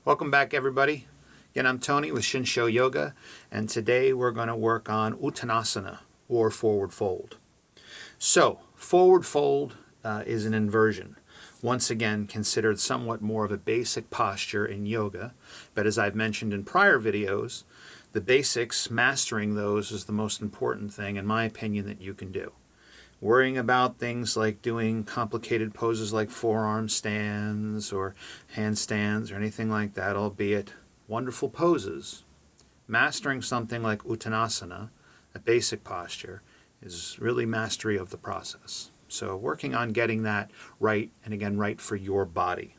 Welcome back, everybody. Again, I'm Tony with Shinsho Yoga, and today we're going to work on uttanasana, or forward fold. So, forward fold is an inversion. Once again, considered somewhat more of a basic posture in yoga, but as I've mentioned in prior videos, the basics, mastering those, is the most important thing, in my opinion, that you can do. Worrying about things like doing complicated poses like forearm stands or handstands or anything like that, albeit wonderful poses, mastering something like uttanasana, a basic posture, is really mastery of the process. So working on getting that right, and again, right for your body.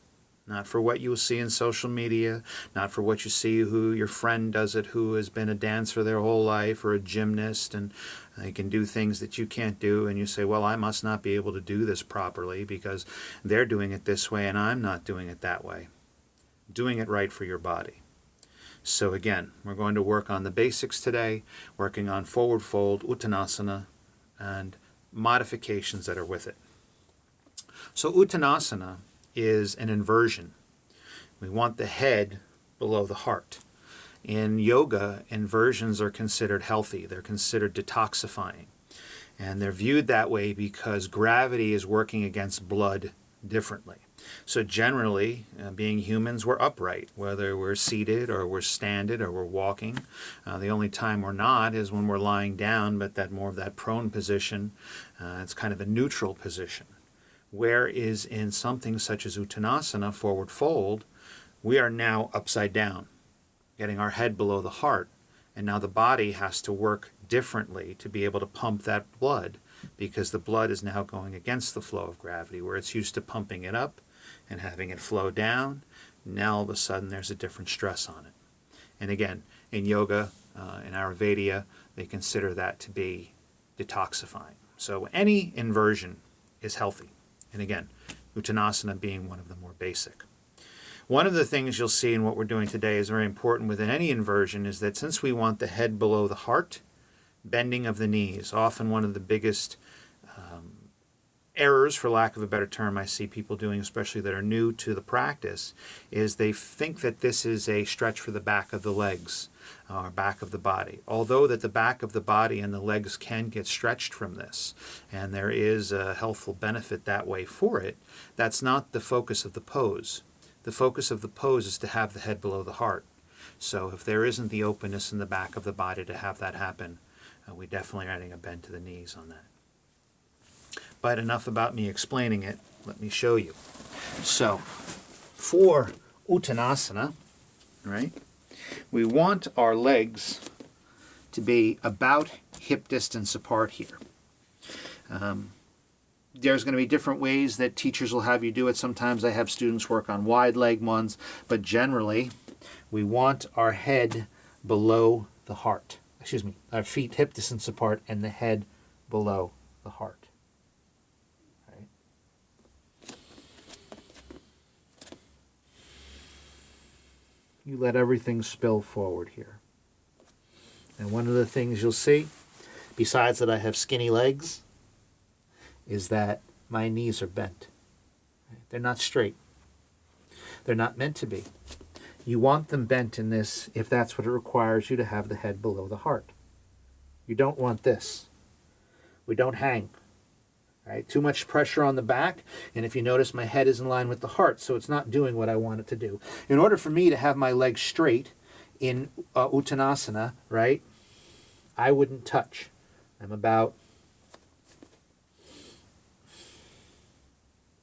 Not for what you will see in social media, not for what you see who your friend does it who has been a dancer their whole life or a gymnast and they can do things that you can't do, and you say, well, I must not be able to do this properly because they're doing it this way and I'm not doing it that way. Doing it right for your body. So again, we're going to work on the basics today, working on forward fold, uttanasana, and modifications that are with it. So uttanasana is an inversion. We want the head below the heart. In yoga, inversions are considered healthy. They're considered detoxifying. And they're viewed that way because gravity is working against blood differently. So generally, being humans, we're upright, whether we're seated or we're standing or we're walking. The only time we're not is when we're lying down, but that more of that prone position, it's kind of a neutral position. Whereas in something such as uttanasana, forward fold, we are now upside down, getting our head below the heart. And now the body has to work differently to be able to pump that blood, because the blood is now going against the flow of gravity, where it's used to pumping it up and having it flow down. Now all of a sudden there's a different stress on it. And again, in yoga, in Ayurveda, they consider that to be detoxifying. So any inversion is healthy. And again, uttanasana being one of the more basic. One of the things you'll see in what we're doing today is very important within any inversion is that since we want the head below the heart, bending of the knees, often one of the biggest errors, for lack of a better term, I see people doing, especially that are new to the practice, is they think that this is a stretch for the back of the legs or back of the body. Although that the back of the body and the legs can get stretched from this, and there is a healthful benefit that way for it, that's not the focus of the pose. The focus of the pose is to have the head below the heart. So if there isn't the openness in the back of the body to have that happen, we definitely are adding a bend to the knees on that. But enough about me explaining it. Let me show you. So for uttanasana, right, we want our legs to be about hip distance apart here. There's going to be different ways that teachers will have you do it. Sometimes I have students work on wide leg ones, but generally we want our head below the heart. Our feet hip distance apart and the head below the heart. Right? You let everything spill forward here. And one of the things you'll see, besides that I have skinny legs, is that my knees are bent. They're not straight. They're not meant to be. You want them bent in this if that's what it requires you to have the head below the heart. You don't want this. We don't hang. Right? Too much pressure on the back, and if you notice, my head is in line with the heart, so it's not doing what I want it to do. In order for me to have my legs straight in uttanasana, right, I wouldn't touch. I'm about...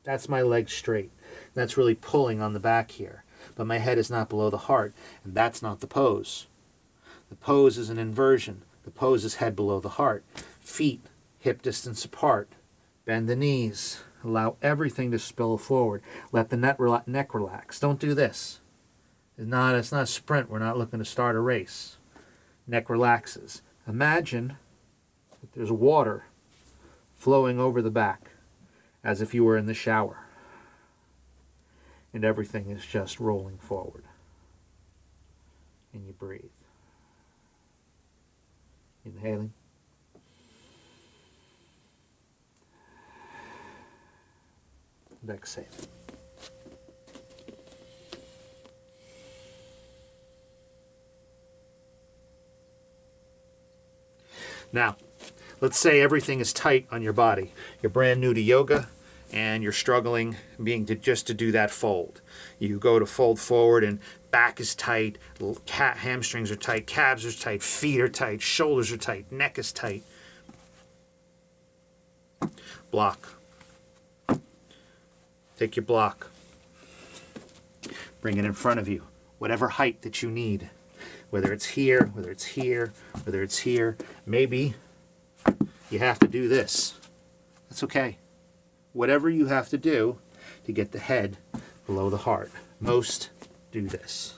That's my leg straight. That's really pulling on the back here. But my head is not below the heart, and that's not the pose. The pose is an inversion. The pose is head below the heart. Feet hip distance apart. Bend the knees. Allow everything to spill forward. Let the neck relax. Don't do this. It's not a sprint. We're not looking to start a race. Neck relaxes. Imagine that there's water flowing over the back, as if you were in the shower. And everything is just rolling forward. And you breathe. Inhaling. And exhaling. Now, let's say everything is tight on your body. You're brand new to yoga and you're struggling just to do that fold. You go to fold forward and back is tight, hamstrings are tight, calves are tight, feet are tight, shoulders are tight, neck is tight. Block. Take your block. Bring it in front of you, whatever height that you need. Whether it's here, whether it's here, whether it's here. Maybe you have to do this. That's okay. Whatever you have to do to get the head below the heart. Most do this.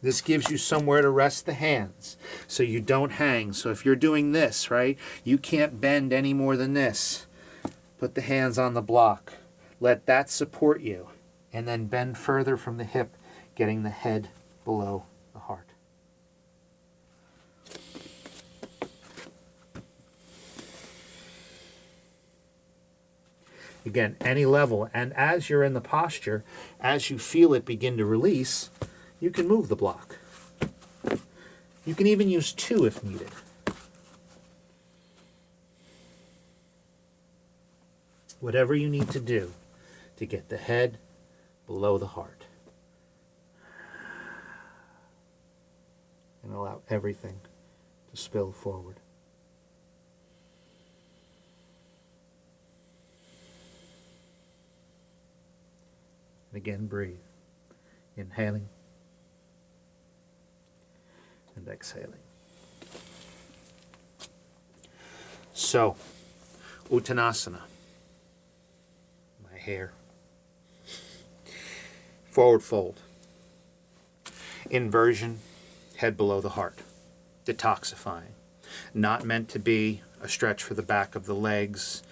This gives you somewhere to rest the hands so you don't hang. So if you're doing this, right, you can't bend any more than this. Put the hands on the block. Let that support you. And then bend further from the hip, getting the head below the heart. Again, any level. And as you're in the posture, as you feel it begin to release, you can move the block. You can even use two if needed. Whatever you need to do to get the head below the heart. And allow everything to spill forward. And again, breathe. Inhaling and exhaling. So, uttanasana. My hair. Forward fold. Inversion, head below the heart. Detoxifying. Not meant to be a stretch for the back of the legs,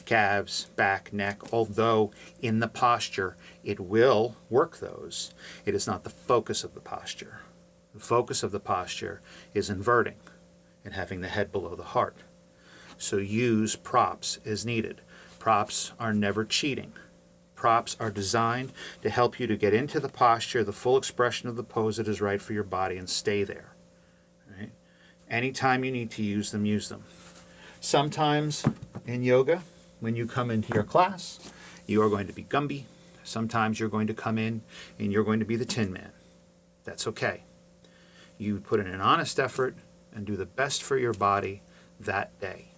calves, back, neck, although in the posture it will work those. It is not the focus of the posture. The focus of the posture is inverting and having the head below the heart. So use props as needed. Props are never cheating. Props are designed to help you to get into the posture, the full expression of the pose that is right for your body, and stay there. Right? Anytime you need to use them, use them. Sometimes in yoga, when you come into your class, you are going to be Gumby. Sometimes you're going to come in and you're going to be the Tin Man. That's okay. You put in an honest effort and do the best for your body that day.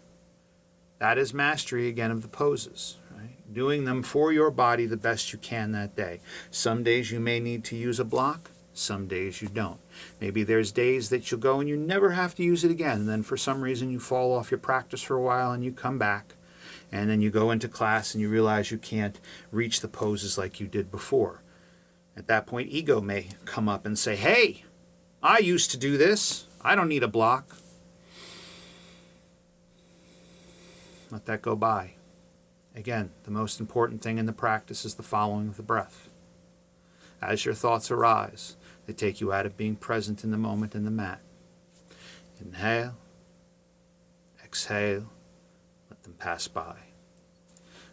That is mastery, again, of the poses. Right? Doing them for your body the best you can that day. Some days you may need to use a block. Some days you don't. Maybe there's days that you'll go and you never have to use it again. And then for some reason you fall off your practice for a while and you come back. And then you go into class and you realize you can't reach the poses like you did before. At that point, ego may come up and say, hey, I used to do this. I don't need a block. Let that go by. Again, the most important thing in the practice is the following of the breath. As your thoughts arise, they take you out of being present in the moment in the mat. Inhale, exhale, let them pass by.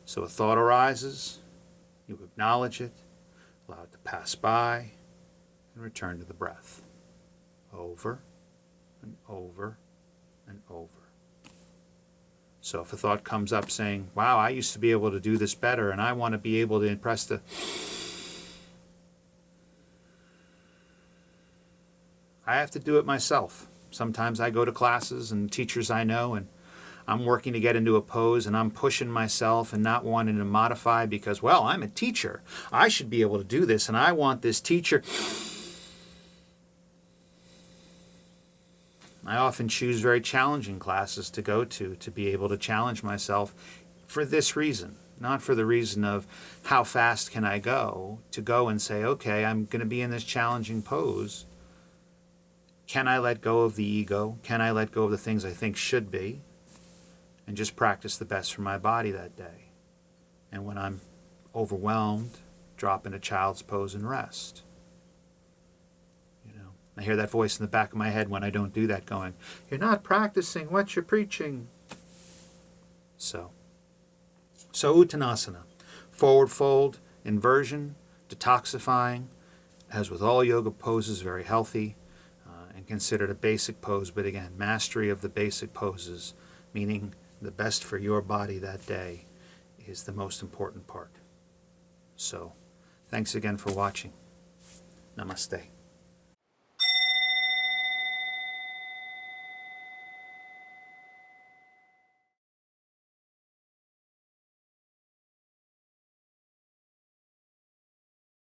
So a thought arises, you acknowledge it, allow it to pass by, and return to the breath. Over and over and over. So if a thought comes up saying, wow, I used to be able to do this better and I want to be able to impress the... I have to do it myself. Sometimes I go to classes and teachers I know and I'm working to get into a pose and I'm pushing myself and not wanting to modify because, well, I'm a teacher. I should be able to do this and I want this teacher. I often choose very challenging classes to go to be able to challenge myself for this reason, not for the reason of how fast can I go, to go and say, okay, I'm going to be in this challenging pose. Can I let go of the ego? Can I let go of the things I think should be? And just practice the best for my body that day. And when I'm overwhelmed, drop into child's pose and rest. I hear that voice in the back of my head when I don't do that going, you're not practicing what you're preaching. So uttanasana, forward fold, inversion, detoxifying, as with all yoga poses, very healthy, and considered a basic pose, but again, mastery of the basic poses, meaning the best for your body that day, is the most important part. So, thanks again for watching. Namaste.